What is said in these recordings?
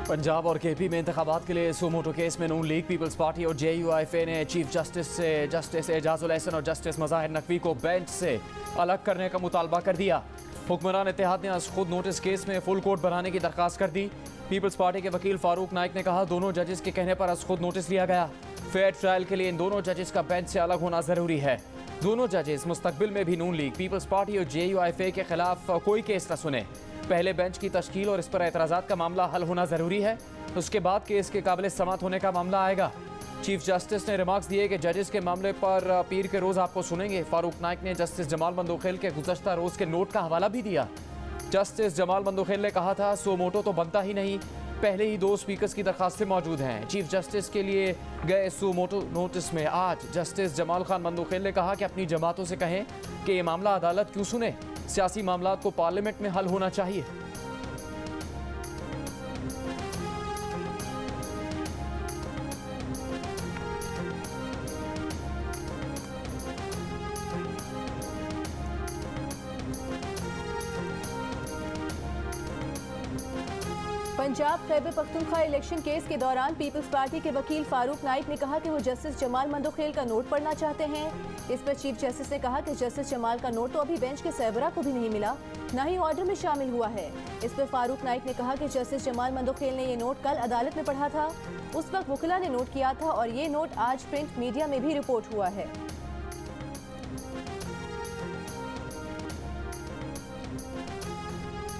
पंजाब और केपी में इंतखाबात के लिए सुमोटो केस में नून लीग, पीपल्स पार्टी और JUIF ने चीफ जस्टिस से जस्टिस एजाजुल एहसन और जस्टिस मज़ाहिर नकवी को बेंच से अलग करने का मुतालबा कर दिया। हुक्मरान इत्तेहाद ने आज खुद नोटिस केस में फुल कोर्ट बनाने की दरख्वास्त कर दी। पीपल्स पार्टी के वकील फारूक नाइक ने कहा, दोनों जजेस के कहने पर आज खुद नोटिस लिया गया। फेयर ट्रायल के लिए इन दोनों जजेस का बेंच से अलग होना जरूरी है। दोनों जजेस मुस्तकबिल में भी नून लीग, पीपल्स पार्टी और JUIF के खिलाफ कोई केस न सुने। पहले बेंच की तश्कील और इस पर एतराज़ात का मामला हल होना ज़रूरी है, उसके बाद केस के काबिल समात होने का मामला आएगा। चीफ जस्टिस ने रिमार्क्स दिए कि जजेस के मामले पर पीर के रोज़ आपको सुनेंगे। फारूक नाइक ने जस्टिस जमाल मंदोखेल के गुज़श्ता रोज़ के नोट का हवाला भी दिया। जस्टिस जमाल मंदोखेल ने कहा था, सुमोटो तो बनता ही नहीं, पहले ही 2 स्पीकर्स की दरखास्तें मौजूद हैं। चीफ जस्टिस के लिए गए सुमोटो नोटिस में आज जस्टिस जमाल खान मंदोखेल ने कहा कि अपनी जमातों से कहें कि ये मामला अदालत क्यों सुने, सियासी मामलात को पार्लियामेंट में हल होना चाहिए। पंजाब खैबर पख्तूनख्वा इलेक्शन केस के दौरान पीपल्स पार्टी के वकील फारूक नाइक ने कहा कि वो जस्टिस जमाल मंदोखेल का नोट पढ़ना चाहते हैं। इस पर चीफ जस्टिस ने कहा कि जस्टिस जमाल का नोट तो अभी बेंच के सरबराह को भी नहीं मिला, न ही ऑर्डर में शामिल हुआ है। इस पर फारूक नाइक ने कहा कि जस्टिस जमाल मंदोखेल ने ये नोट कल अदालत में पढ़ा था, उस वक्त वकीला ने नोट किया था और ये नोट आज प्रिंट मीडिया में भी रिपोर्ट हुआ है।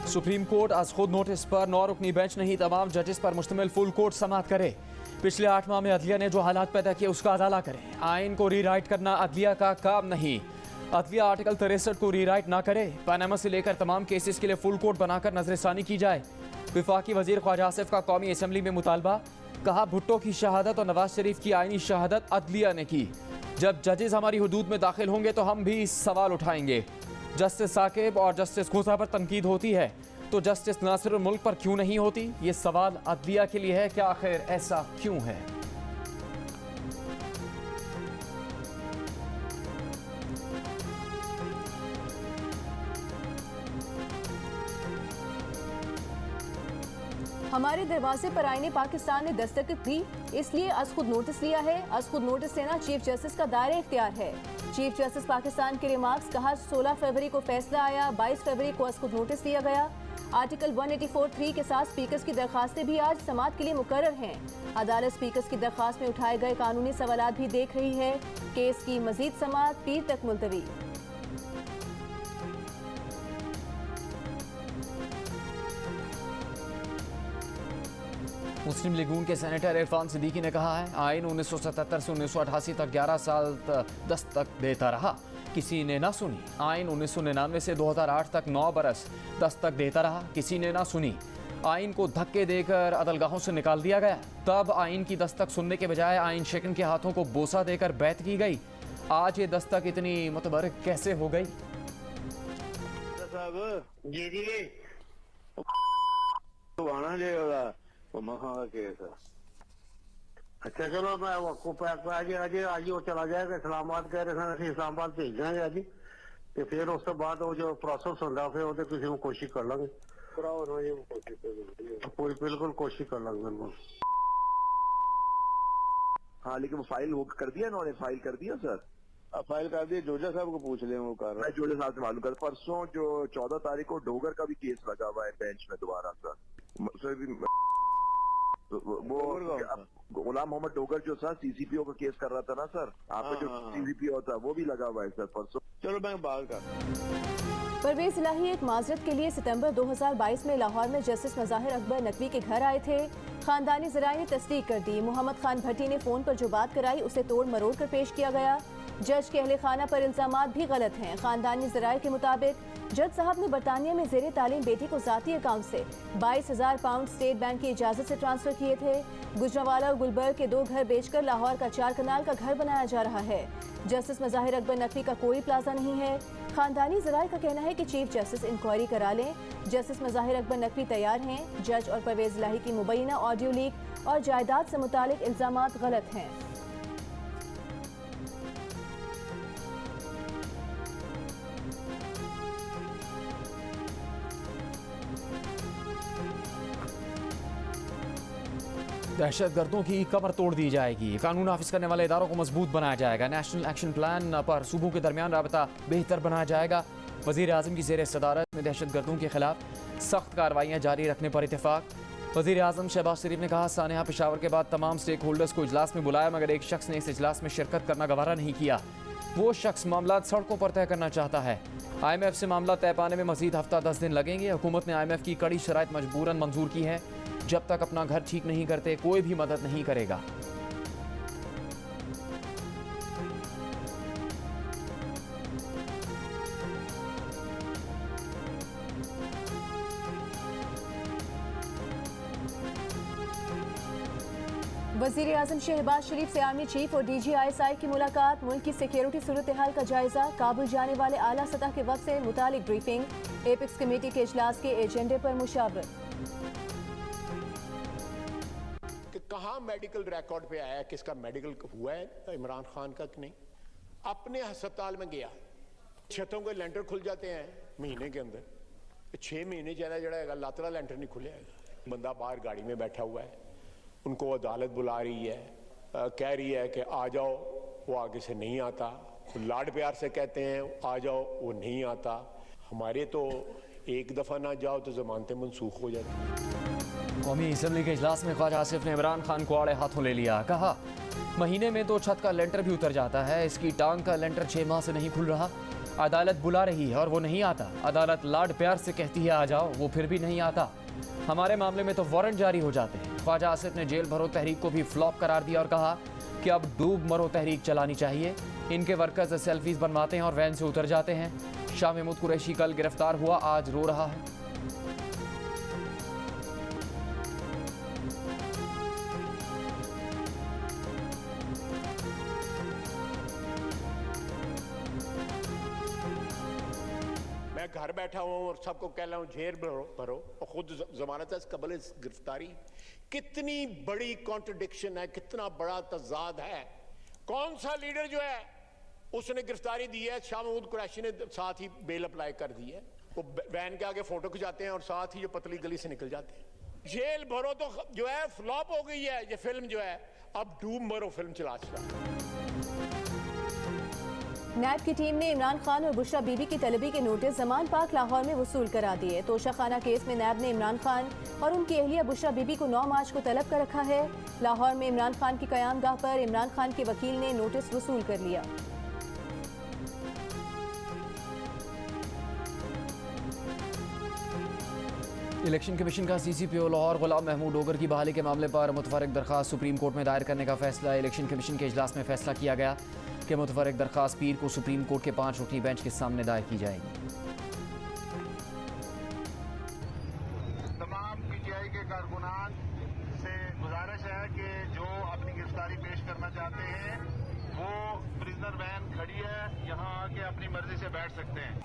सुप्रीम कोर्ट आज खुद नोटिस पर 9 रुकनी बेंच नहीं, तमाम जजेस पर मुश्तमिल फुल कोर्ट समाअत करे। पिछले 8 माह में अदलिया ने जो हालात पैदा किए उसका अदाला करें। आइन को रीराइट करना अदलिया का काम नहीं, अदलिया आर्टिकल 63 को रीराइट ना करे। पनामा से लेकर तमाम केसेस के लिए फुल कोर्ट बनाकर नजरसानी की जाए। विफाकी वजीर ख्वाजा आसिफ का कौमी असम्बली में मुतालबा, कहा भुट्टो की शहादत और नवाज शरीफ की आइनी शहादत अदलिया ने की। जब जजेस हमारी हुदूद में दाखिल होंगे तो हम भी सवाल उठाएंगे। जस्टिस साकिब और जस्टिस खोसा पर तनकीद होती है तो जस्टिस नासिरुल मुल्क पर क्यों नहीं होती? ये सवाल अदलिया के लिए है कि आखिर ऐसा क्यों है? हमारे दरवाजे पर आईने पाकिस्तान ने दस्तखत दी, इसलिए आज खुद नोटिस लिया है। आज खुद नोटिस लेना चीफ जस्टिस का दायरा इख्तियार है। चीफ जस्टिस पाकिस्तान के रिमार्क्स, कहा 16 फरवरी को फैसला आया, 22 फरवरी को आज खुद नोटिस लिया गया। आर्टिकल 184(3) के साथ स्पीकर्स की दरखास्तें भी आज समाअत के लिए मुकर्रर हैं। अदालत स्पीकर्स की दरखास्त में उठाए गए कानूनी सवालात भी देख रही है। केस की मजीद समाअत पीर तक मुलतवी। मुस्लिम लीगून के सेनेटर इरफान सिद्दीकी ने कहा है, आइन 1977 से 1988 तक 11 साल दस्तक देता रहा, किसी ने ना सुनी। आइन 1999 से 2008 तक 9 बरस दस्तक देता रहा, किसी ने ना सुनी। आइन को धक्के देकर अदलगाहों से निकाल दिया गया, तब आइन की दस्तक सुनने के बजाय आइन शेखन के हाथों को बोसा देकर बैत की गई। आज ये दस्तक इतनी मुतबरक कैसे हो गई? अच्छा चलो, मैं आपको आज वो चला जाएगा इस्लामाबाद, कह रहे थे इस्लामाबाद भेज देंगे आज, तो फिर उस बाद वो जो प्रोसेस होगा फिर वो किसी को कोशिश कर लेंगे, पूरी बिल्कुल कोशिश कर लेंगे बिल्कुल। हाँ, लेकिन फाइल वो कर दिया इन्होंने, फाइल कर दिया सर, फाइल कर दिया। जोजा साहब को पूछ ले, वो कर रहा है। जोजा साहब से मालूम कर। परसों जो 14 तारीख को डोगर का भी केस लगा हुआ है बेंच में दोबारा सर, वो गुलाम मोहम्मद डोगर जो सर CCPO का केस कर रहा था ना सर, आपका जो CCPO था वो भी लगा हुआ है सर परसों। चलो मैं बात कर। परवेज इलाही एक माजरत के लिए सितंबर 2022 में लाहौर में जस्टिस मज़ाहिर अकबर नकवी के घर आए थे। खानदानी ज़राए ने तस्दीक कर दी। मोहम्मद खान भट्टी ने फोन पर जो बात कराई उसे तोड़ मरोड़ कर पेश किया गया। जज के अहले खाना पर इल्जामात भी गलत हैं। खानदानी ज़राए के मुताबिक जज साहब ने बरतानिया में ज़ेरे तालीम बेटी को ज़ाती अकाउंट से 22,000 पाउंड स्टेट बैंक की इजाज़त से ट्रांसफ़र किए थे। गुजरावाला और गुलबर्ग के 2 घर बेचकर लाहौर का 4 कनाल का घर बनाया जा रहा है। जस्टिस मज़ाहिर अकबर नकवी का कोई प्लाजा नहीं है। खानदानी ज़राए का कहना है कि चीफ जस्टिस इंक्वायरी करा लें। जस्टिस मज़ाहिर अकबर नकवी तैयार हैं। जज और परवेज इलाही की मुबैना ऑडियो लीक और जायदाद से मुतालिक इल्जामात गलत हैं। दहशतगर्दों की कमर तोड़ दी जाएगी, कानून नाफिज करने वाले इदारों को मजबूत बनाया जाएगा, नेशनल एक्शन प्लान पर सूबों के दरमियान राबता बेहतर बनाया जाएगा। वज़ीर आज़म की ज़ेर सदारत में दहशतगर्दों के खिलाफ सख्त कार्रवाइयाँ जारी रखने पर इत्तेफाक। वज़ीर आज़म शहबाज शरीफ ने कहा, सानेहा पेशावर के बाद तमाम स्टेक होल्डर्स को इजलास में बुलाया, मगर एक शख्स ने इस इजलास में शिरकत करना गवारा नहीं किया। वो शख्स मामला सड़कों पर तय करना चाहता है। IMF से मामला तय पाने में मजीद हफ्ता 10 दिन लगेंगे। हुकूमत ने IMF की कड़ी शराइत मजबूरन मंजूर की है। जब तक अपना घर ठीक नहीं करते कोई भी मदद नहीं करेगा। वज़ीर आज़म शहबाज शरीफ से आर्मी चीफ और DGISI की मुलाकात, मुल्क की सिक्योरिटी सूरत हाल का जायजा, काबुल जाने वाले आला सतह के वक्त से मुतालिक ब्रीफिंग, एपेक्स कमेटी के इजलास के एजेंडे पर मुशावरत। कि कहाँ मेडिकल रिकॉर्ड पे आया, किसका मेडिकल हुआ है इमरान खान का कि नहीं। अपने अस्पताल में गया, छतों के लेंटर खुल जाते हैं महीने के अंदर, 6 महीने ज्यादा जड़ा है लातरा लेंटर नहीं खुले। बंदा बाहर गाड़ी में बैठा हुआ है, उनको अदालत बुला रही है, कह रही है कि आ जाओ, वो आगे से नहीं आता। लाड प्यार से कहते हैं आ जाओ, वो नहीं आता। हमारे तो एक दफ़ा ना जाओ तो जमानतें मनसूख हो जाती। कौमी असम्बली के इजलास में ख्वाजा आसिफ ने इमरान खान को आड़े हाथों ले लिया। कहा, महीने में तो छत का लेंटर भी उतर जाता है, इसकी टांग का लेंटर 6 माह से नहीं खुल रहा। अदालत बुला रही है और वो नहीं आता। अदालत लाड प्यार से कहती है आ जाओ, वो फिर भी नहीं आता। हमारे मामले में तो वारंट जारी हो जाते हैं। ख्वाजा आसिफ ने जेल भरो तहरीक को भी फ्लॉप करार दिया और कहा कि अब डूब मरो तहरीक चलानी चाहिए। इनके वर्कर्स सेल्फीज बनवाते हैं और वैन से उतर जाते हैं। शाह महमूद कुरैशी कल गिरफ्तार हुआ, आज रो रहा है। घर बैठा हूं और सबको कह रहा हूं जेल भरो और खुद जमानत है कबल गिरफ्तारी। कितनी बड़ी कॉन्ट्रडिक्शन है, कितना बड़ा तजाद है। कौन सा लीडर जो है उसने गिरफ्तारी दी है, शाह महमूद कुरैशी ने साथ ही बेल अप्लाई कर दी है। वो वैन के आगे फोटो खिंचाते हैं और साथ ही जो पतली गली से निकल जाते हैं। जेल भरो तो जो है फ्लॉप हो गई है ये फिल्म जो है, अब डूब मरो फिल्म चला नैब की टीम ने इमरान खान और बुशरा बीबी की तलबी के नोटिस जमान पार्क लाहौर में वसूल करा दिए। तोशाखाना केस में नैब ने इमरान खान और उनकी अहलिया बुशरा बीबी को 9 मार्च को तलब कर रखा है। लाहौर में इमरान खान की क़यामगाह पर इमरान खान के वकील ने नोटिस वसूल कर लिया। इलेक्शन कमीशन का CCPO लाहौर गुलाम महमूद डोगर की बहाली के मामले पर मुतफरक दरख्वास्त सुप्रीम कोर्ट में दायर करने का फैसला। इलेक्शन कमीशन के इजलास में फैसला किया गया कि मुतफरक दरख्वास्त पीर को सुप्रीम कोर्ट के 5 रुकनी बेंच के सामने दायर की जाएगी। तमाम PTI के कारकुनान से गुजारिश है कि जो अपनी गिरफ्तारी पेश करना चाहते हैं वो प्रिजनर वैन खड़ी है, यहाँ आके अपनी मर्जी से बैठ सकते हैं।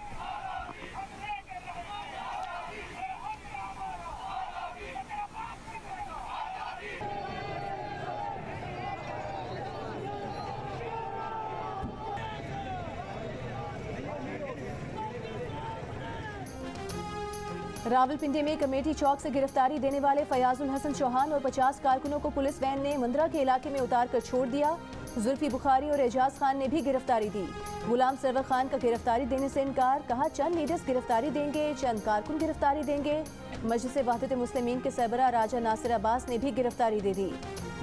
रावलपिंडी में कमेटी चौक से गिरफ्तारी देने वाले फयाजुल हसन चौहान और 50 कारकुनों को पुलिस वैन ने मंदरा के इलाके में उतार कर छोड़ दिया। जुल्फी बुखारी और एजाज खान ने भी गिरफ्तारी दी। गुलाम सरवर खान का गिरफ्तारी देने से इनकार, कहा चंद लीडर्स गिरफ्तारी देंगे, चंद कारकुन गिरफ्तारी देंगे। मजलिस वहदत मुस्लिमीन के सरबराह राजा नासिर अब्बास ने भी गिरफ्तारी दे दी।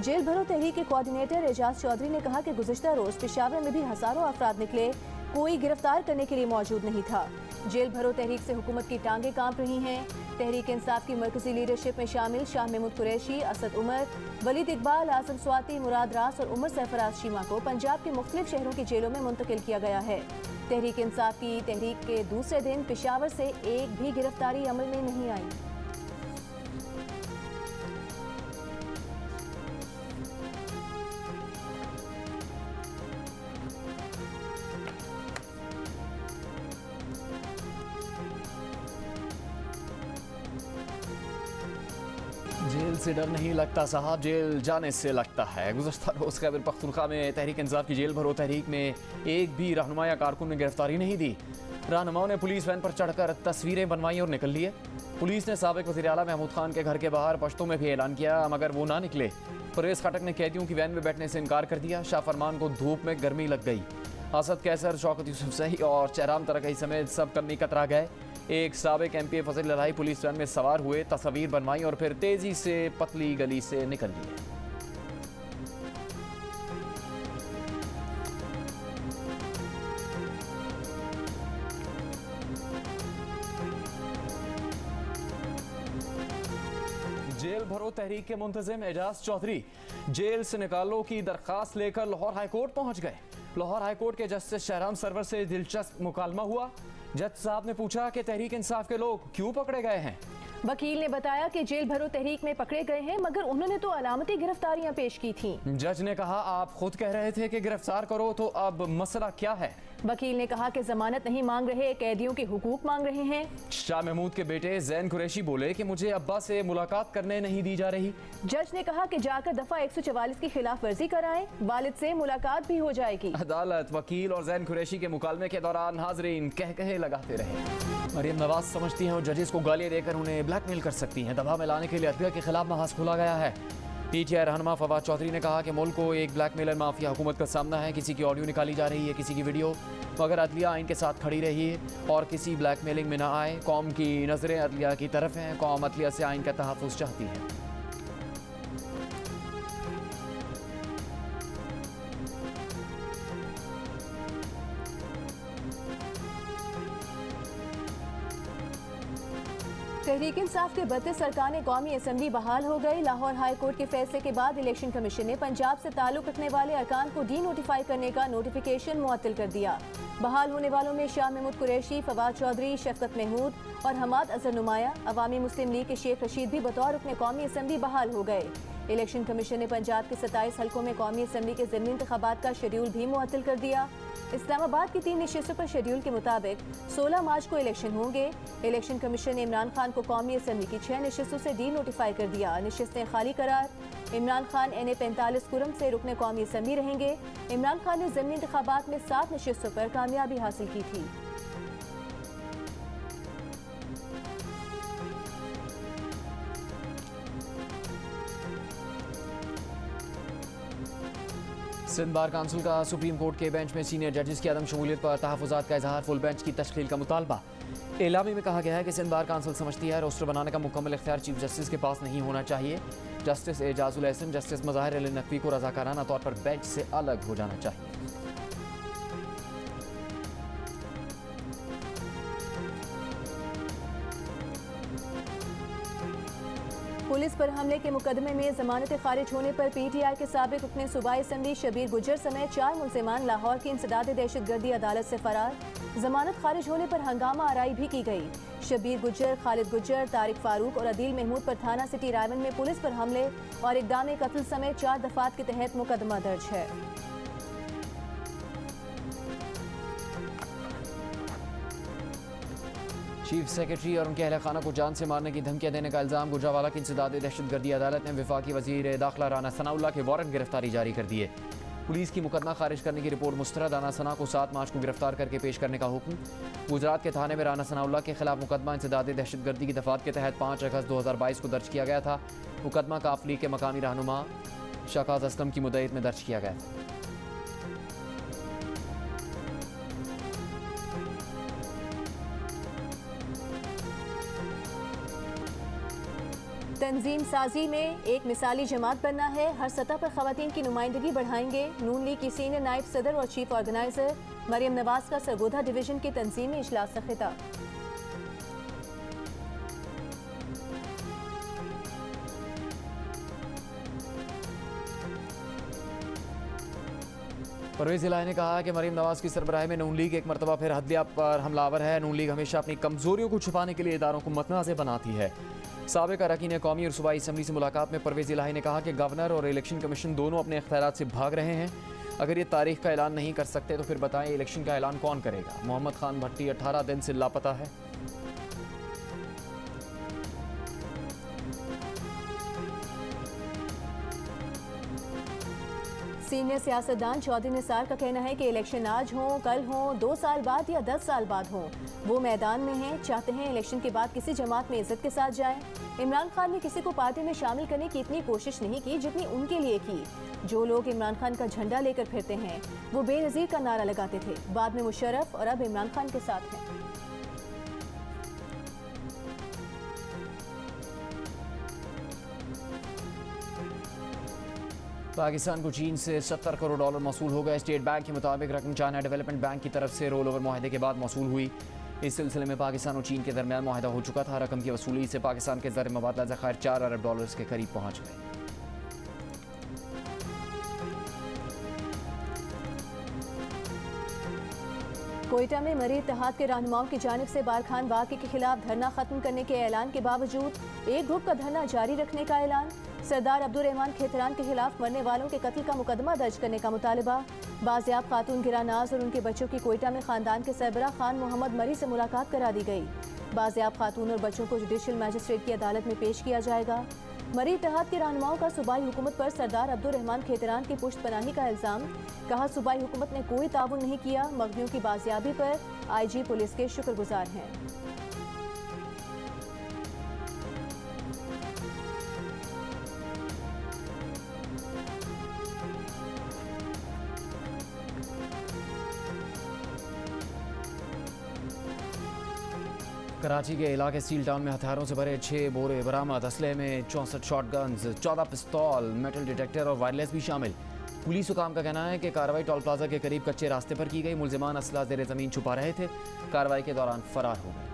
जेल भरो तहरीक के कोऑर्डिनेटर एजाज चौधरी ने कहा कि गुज़िश्ता रोज पेशावर में भी हजारों अफराद निकले, कोई गिरफ्तार करने के लिए मौजूद नहीं था। जेल भरो तहरीक से हुकूमत की टांगें कांप रही हैं। तहरीक इंसाफ की मरकजी लीडरशिप में शामिल शाह महमूद कुरैशी, असद उमर, वलीद इकबाल, आजम स्वाति, मुराद रास और उमर सरफराज शीमा को पंजाब के मुख्तलिफ शहरों की जेलों में मुंतकिल किया गया है। तहरीक इंसाफ की तहरीक के दूसरे दिन पेशावर से एक भी गिरफ्तारी अमल में नहीं आई। जेल से डर नहीं लगता साहब, जेल जाने से लगता है। गुज़श्ता रोज़ खैबर पख्तूनख्वा में तहरीक इंसाफ की जेल भरो तहरीक में एक भी रहनुमा या कारकुन ने गिरफ्तारी नहीं दी। रहनुमाओं ने पुलिस वैन पर चढ़कर तस्वीरें बनवाई और निकल लिए। पुलिस ने साबिक वज़ीर आला महमूद खान के घर के बाहर पश्तों में भी ऐलान किया, मगर वो ना निकले। परवेज खटक ने कैदियों की वैन में बैठने से इनकार कर दिया। शाह फरमान को धूप में गर्मी लग गई। असद कैसर, शौकत यूसुफजई और चेहराम तरकई समेत सब कमी कतरा गए। एक साबिक MP फजल ललाई पुलिस वैन में सवार हुए, तस्वीर बनवाई और फिर तेजी से पतली गली से निकल लिए। जेल भरो तहरीक के मुंतजिम एजाज चौधरी जेल से निकालो की दरखास्त लेकर लाहौर हाईकोर्ट पहुंच गए। लाहौर हाईकोर्ट के जस्टिस शहराम सरवर से दिलचस्प मुकालमा हुआ। जज साहब ने पूछा कि तहरीक इंसाफ के लोग क्यों पकड़े गए हैं। वकील ने बताया कि जेल भरो तहरीक में पकड़े गए हैं, मगर उन्होंने तो अलामती गिरफ्तारियां पेश की थी। जज ने कहा, आप खुद कह रहे थे कि गिरफ्तार करो, तो अब मसला क्या है। वकील ने कहा कि जमानत नहीं मांग रहे, कैदियों के हुकूक मांग रहे हैं। शाह महमूद के बेटे जैन कुरैशी बोले कि मुझे अब्बा से मुलाकात करने नहीं दी जा रही। जज ने कहा कि जाकर दफा 144 की खिलाफ वर्जी कराएं, वालिद से मुलाकात भी हो जाएगी। अदालत वकील और जैन कुरैशी के मुकालमे के दौरान हाजरीन कह लगाते रहे। मरियम नवाज समझती हैं वो जजेस को गालियां देकर उन्हें ब्लैकमेल कर सकती हैं। दबाव में लाने के लिए अदलिया के खिलाफ महाज खोला गया है। PTI रहनुमा फवाद चौधरी ने कहा कि मुल्क को एक ब्लैकमेलर माफिया हुकूमत का सामना है। किसी की ऑडियो निकाली जा रही है, किसी की वीडियो, मगर अदलिया आइन के साथ खड़ी रही है और किसी ब्लैकमेलिंग में ना आए। कौम की नजरें अदलिया की तरफ हैं। कौम अदलिया से आइन का तहफ़्फ़ुज़ चाहती है। तहरीक इंसाफ के 32 अरकान कौमी असम्बली बहाल हो गई। लाहौर हाई कोर्ट के फैसले के बाद इलेक्शन कमीशन ने पंजाब से ताल्लुक रखने वाले अरकान को डी नोटिफाई करने का नोटिफिकेशन मुअत्तल कर दिया। बहाल होने वालों में शाह महमूद कुरैशी, फवाद चौधरी, शफकत महमूद और हमाद अजहर नुमाया। अवामी मुस्लिम लीग के शेख रशीद भी बतौर रुकने कौमी असम्बली बहाल हो गए। इलेक्शन कमीशन ने पंजाब के 27 हल्कों में कौमी असम्बली के ज़िमनी इंतखाबात का शेड्यूल भी मुअत्तल कर दिया। इस्लामाबाद की 3 नशिस्तों पर शेड्यूल के मुताबिक 16 मार्च को इलेक्शन होंगे। इलेक्शन कमीशन ने इमरान खान को कौमी असम्बली की 6 नशिस्तों से डी नोटिफाई कर दिया। नशिस्तें खाली करार। इमरान खान NA 45 कुरम से रुकने कौमी असम्बली रहेंगे। इमरान खान ने ज़िमनी इंतखाबात में 7 नशिस्तों पर कामयाबी हासिल की थी। सिंध बार काउंसिल का सुप्रीम कोर्ट के बेंच में सीनियर जजेस की अदम शमूलियत पर तहफ़्फ़ुज़ात का इजहार। फुल बेंच की तश्कील का मुतालबा। एलामी में कहा गया है कि सिंध बार काउंसिल समझती है रोस्टर बनाने का मुकम्मल इख्तियार चीफ जस्टिस के पास नहीं होना चाहिए। जस्टिस एजाजुल एहसन, जस्टिस मज़ाहिर अली नकवी को रज़ाकाराना तौर पर बेंच से अलग हो जाना चाहिए। पुलिस पर हमले के मुकदमे में जमानत खारिज होने पर PTI के साबिक रुकने सूबाई असम्बली शबीर गुज्जर समेत 4 मुलजिमान लाहौर की इंसदाद दहशतगर्दी अदालत से फरार। जमानत खारिज होने पर हंगामा आराई भी की गई। शबीर गुज्जर, खालिद गुज्जर, तारिक फारूक और अदील महमूद पर थाना सिटी रायवन में पुलिस पर हमले और इक़दाम कत्ल समेत 4 दफात के तहत मुकदमा दर्ज है। चीफ सेक्रेटरी और उनके अहल खाना को जान से मारने की धमकियां देने का इल्ज़ाम। गुजरावाला की इंसदाद दहशतगर्दी अदालत ने वफाकी वज़ीर दाखिला राना सनाउल्लाह के वारंट गिरफ्तारी जारी कर दिए। पुलिस की मुकदमा खारिज करने की रिपोर्ट मुस्तरद। राना सना को 7 मार्च को गिरफ्तार करके पेश करने का हुक्म। गुजरात के थाने में राना सनाउल्लाह के खिलाफ मुकदमा इंसदाद दहशतगर्दी की दफात के तहत 5 अगस्त 2022 को दर्ज किया गया था। मुकदमा काफ लीग के मकामी रहनुमा शकात असलम की मुद्दत में दर्ज किया गया था। तंजीम साजी में एक मिसाली जमात बनना है। हर सतह पर खवातीन की नुमाइंदगी बढ़ाएंगे। नून लीग की सीनियर नायब सदर और चीफ ऑर्गेनाइजर मरियम नवाज का सरगोधा डिवीजन की तंजीमी इजलास से खिताब। परवेज इलाही ने कहा कि मरीम नवाज की सरबराही में नून लीग एक मरतबा फिर हदिया पर हमलावर है। नून लीग हमेशा अपनी कमजोरियों को छुपाने के लिए इदारों को मतनाज़ बनाती है। साबिक अरकान कौमी और सूबाई असम्बली से मुलाकात में परवेज इलाही ने कहा कि गवर्नर और इलेक्शन कमीशन दोनों अपने इख्तियारात से भाग रहे हैं। अगर ये तारीख का ऐलान नहीं कर सकते तो फिर बताएं इलेक्शन का ऐलान कौन करेगा। मोहम्मद खान भट्टी 18 दिन से लापता है। सीनियर सियासतदान चौधरी निसार का कहना है कि इलेक्शन आज हो, कल हो, 2 साल बाद या 10 साल बाद हो, वो मैदान में हैं, चाहते हैं इलेक्शन के बाद किसी जमात में इज्जत के साथ जाएं। इमरान खान ने किसी को पार्टी में शामिल करने की इतनी कोशिश नहीं की जितनी उनके लिए की। जो लोग इमरान खान का झंडा लेकर फिरते हैं वो बेनज़ीर का नारा लगाते थे, बाद में मुशर्रफ और अब इमरान खान के साथ हैं। पाकिस्तान को चीन से $70 करोड़ मौसूल हो गए। स्टेट बैंक के मुताबिक रकम चाइना डेवलपमेंट बैंक की तरफ से रोल ओवर मुआहदे के बाद मौसूल हुई। इस सिलसिले में पाकिस्तान और चीन के दरमियान मुआहदा हो चुका था। रकम की वसूली से पाकिस्तान के ज़र मुबादला ज़खायर $4 अरब के करीब पहुँच गए। कोयटा में मरी इत्तेहाद के रहनुमाओं की जानिब से बारखान वाक़े के खिलाफ धरना खत्म करने के ऐलान के बावजूद एक ग्रुप का धरना जारी रखने का ऐलान। सरदार अब्दुर्रहमान खेतरान के खिलाफ मरने वालों के कत्ल का मुकदमा दर्ज करने का मुतालबा। बाजियाब खातून गिरानाज और उनके बच्चों की कोयटा में खानदान के सरबराह खान मोहम्मद मरी से मुलाकात करा दी गई। बाजियाब खातून और बच्चों को जुडिशल मैजिस्ट्रेट की अदालत में पेश किया जाएगा। मरी इत्तेहाद के रहनुमाओं का सूबाई हुकूमत पर सरदार अब्दुर्रहमान खेतरान की पुश्त पनाही का इल्ज़ाम। कहा सूबाई हुकूमत ने कोई ताउन नहीं किया, मगनियों की बाजियाबी पर IG पुलिस के शुक्रगुजार हैं। कराची के इलाके स्टील टाउन में हथियारों से भरे 6 बोरे बरामद। असले में 64 शॉटगन्स, 14 पिस्तौल, मेटल डिटेक्टर और वायरलेस भी शामिल। पुलिस हुकाम का कहना है कि कार्रवाई टोल प्लाजा के करीब कच्चे रास्ते पर की गई। मुलजिमान असला ज़ेर ज़मीन छुपा रहे थे, कार्रवाई के दौरान फरार हो गए।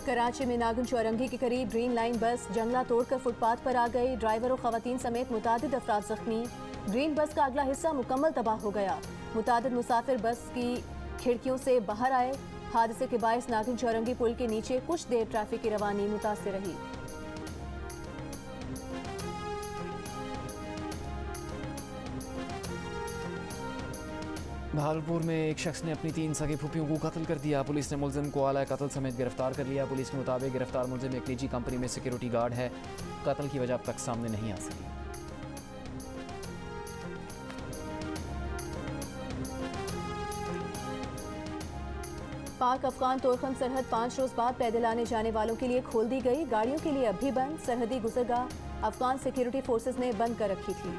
कराची में नागन चौरंगी के करीब ग्रीन लाइन बस जंगला तोड़कर फुटपाथ पर आ गई। ड्राइवर और खवातीन समेत मुतादिद अफराद जख्मी। ग्रीन बस का अगला हिस्सा मुकम्मल तबाह हो गया। मुतादिद मुसाफिर बस की खिड़कियों से बाहर आए। हादसे के बायस नागिन चौरंगी पुल के नीचे कुछ देर ट्रैफिक की रवानी मुतासिर रही। भागलपुर में एक शख्स ने अपनी 3 सगे फूफियों को कत्ल कर दिया। पुलिस ने मुलजिम को आला कत्ल समेत गिरफ्तार कर लिया। पुलिस के मुताबिक गिरफ्तार मुलजिम एक निजी कंपनी में सिक्योरिटी गार्ड है। कत्ल की वजह अब तक सामने नहीं आ सकी। पाक अफगान तोरखम सरहद 5 रोज बाद पैदल आने जाने वालों के लिए खोल दी गई। गाड़ियों के लिए अब भी बंद। सरहदी गुजरगाह अफगान सिक्योरिटी फोर्सेस ने बंद कर रखी थी।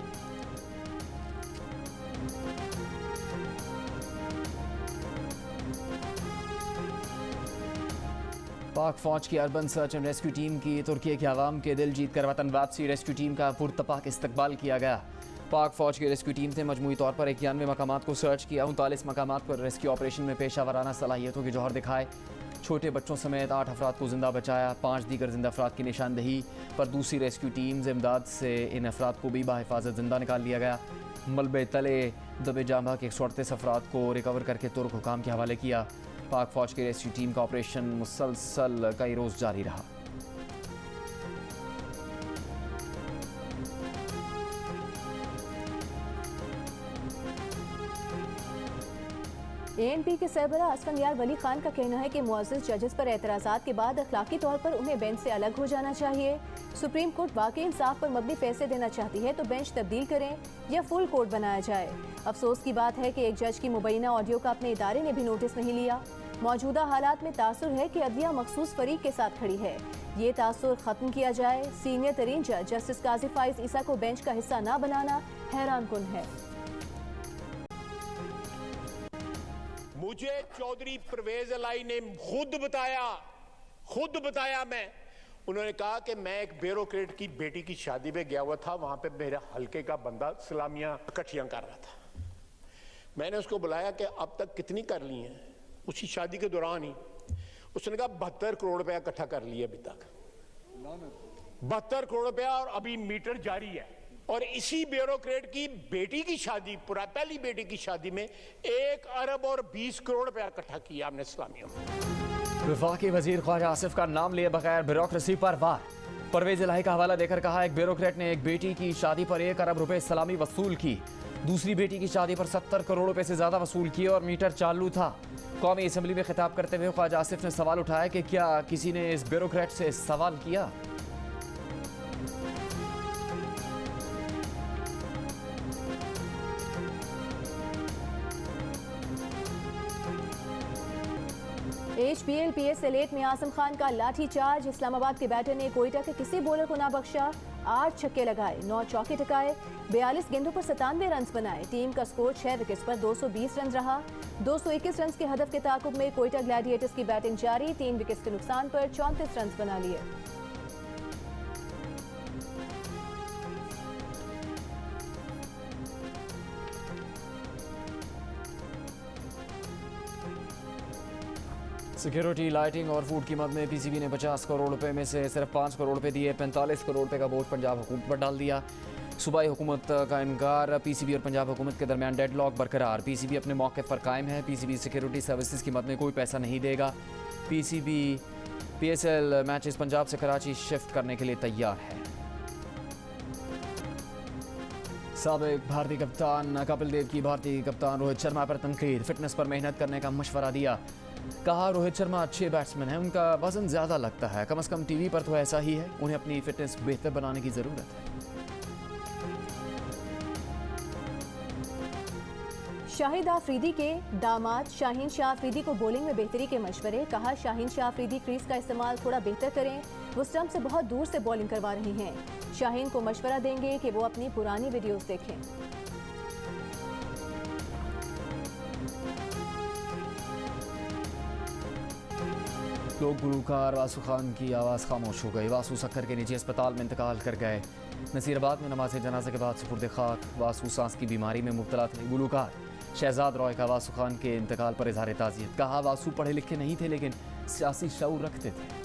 पाक फौज की urban search and rescue team की तुर्की के अवाम के दिल जीत कर वतन वापसी। रेस्क्यू टीम का पुरतपाक इस्तकबाल किया गया। पाक फौज की रेस्क्यू टीम ने मजमूई तौर पर 91 मकामात को सर्च किया। 39 मकामात पर रेस्क्यू ऑपरेशन में पेशावराना सलाहियतों के जौहर दिखाए। छोटे बच्चों समेत 8 अफराद को जिंदा बचाया। 5 दीगर जिंदा अफराद की निशानदही पर दूसरी रेस्क्यू टीम इमदाद से इन अफराद को भी बाहिफाजत जिंदा निकाल लिया गया। मलबे तले दबे जामा के 138 अफराद को रिकवर करके तुर्क हुकाम के हवाले किया। पाक फौज की रेस्क्यू टीम का ऑपरेशन मुसलसल कई रोज जारी रहा। ANP के सरबराह असफंदियार वली खान का कहना है कि मुअज़्ज़िज़ जजेस पर एतराज़ात के बाद अखलाकी तौर पर उन्हें बेंच से अलग हो जाना चाहिए। सुप्रीम कोर्ट वाकई इंसाफ पर मबनी फैसले देना चाहती है तो बेंच तब्दील करें या फुल कोर्ट बनाया जाए। अफसोस की बात है कि एक जज की मुबैना ऑडियो का अपने इदारे ने भी नोटिस नहीं लिया। मौजूदा हालात में तासुर है कि अदलिया मखसूस फरीक के साथ खड़ी है। ये तासुर खत्म किया जाए। सीनियर तरीन जज जस्टिस काजी फाइज ईसा को बेंच का हिस्सा न बनाना हैरान कुन है। मुझे चौधरी परवेज अलाई ने खुद बताया मैं उन्होंने कहा कि मैं एक ब्यूरोक्रेट की बेटी की शादी में गया हुआ था। वहां पे मेरे हल्के का बंदा सलामियां इकट्ठियां कर रहा था। मैंने उसको बुलाया कि अब तक कितनी कर ली हैं। उसी शादी के दौरान ही उसने कहा 72 करोड़ रुपया इकट्ठा कर लिया अभी तक। 72 करोड़ रुपया और अभी मीटर जारी है। और इसी ब्यूरोक्रेट की बेटी की शादी, पहली बेटी की शादी में 1 अरब और 20 करोड़ रुपया इकट्ठा किया हमने इस्लामियों में। वफाकी वजीर ख्वाजा आसिफ का नाम लिए बगैर ब्यूरोक्रेसी पर वार। परवेज इलाही का हवाला देकर कहा एक ब्यूरोक्रेट ने एक बेटी की शादी पर 1 अरब रुपए सलामी वसूल की। दूसरी बेटी की शादी पर 70 करोड़ रुपए से ज्यादा वसूल किए और मीटर चालू था। कौमी असम्बली में खिताब करते हुए ख्वाजा आसिफ ने सवाल उठाया कि क्या किसी ने इस ब्यूरोक्रेट से सवाल किया। HBL PSL 8 में आजम खान का लाठी चार्ज। इस्लामाबाद के बैटर ने कोयटा के किसी बॉलर को ना बख्शा। 8 छक्के लगाए, 9 चौके टकाए, 42 गेंदों पर 97 रन बनाए। टीम का स्कोर 6 विकेट्स पर 220 रन रहा। 221 रन के हदफ के ताकुब में कोयटा ग्लैडिएटर्स की बैटिंग जारी। 3 विकेट्स के नुकसान पर 34 रन बना लिए। सिक्योरिटी, लाइटिंग और फूड कीमत में पीसीबी ने 50 करोड़ रुपए में से सिर्फ 5 करोड़ रुपए दिए। 45 करोड़ रुपए का बोझ पंजाब हुकूमत पर डाल दिया। सूबाई हुकूमत का इनकार। पीसीबी और पंजाब हुकूमत के दरमियान डेडलॉक बरकरार। पीसीबी अपने मौक़िफ़ पर कायम है। पीसीबी सिक्योरिटी सर्विसेज की मद में कोई पैसा नहीं देगा। पीसीबी पीएसएल मैचेस पंजाब से कराची शिफ्ट करने के लिए तैयार है। साबिक भारतीय कप्तान कपिल देव की भारतीय कप्तान रोहित शर्मा पर तनकीद। फिटनेस पर मेहनत करने का मशवरा दिया। कहा रोहित शर्मा अच्छे बैट्समैन हैं, उनका वजन ज़्यादा लगता है, कम से कम टीवी पर तो ऐसा ही है। उन्हें अपनी फिटनेस बेहतर बनाने की ज़रूरत है। शाहिद आफरीदी के दामाद शाहीन शाह आफरीदी को बॉलिंग में बेहतरी के मशवरे। कहा शाहीन शाह आफरीदी क्रीज का इस्तेमाल थोड़ा बेहतर करें, वो स्टंप से बहुत दूर से बॉलिंग करवा रहे हैं। शाहीन को मशवरा देंगे कि वो अपनी पुरानी वीडियोस देखें। लोग गुलूकार वासु खान की आवाज़ खामोश हो गई। वासु सक्खर के निजी अस्पताल में इंतकाल कर गए। नसीराबाद में नमाज जनाजे के बाद सुपुर्द खाक। वासु सांस की बीमारी में मुब्तला थे। गुलूकार शहजाद रॉय का वासु खान के इंतकाल पर इजहार ताज़ियत। कहा वासु पढ़े लिखे नहीं थे लेकिन सियासी शऊर रखते थे।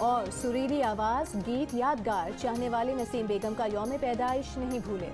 और सुरीली आवाज़, गीत यादगार, चाहने वाले नसीम बेगम का यौम पैदाइश नहीं भूले।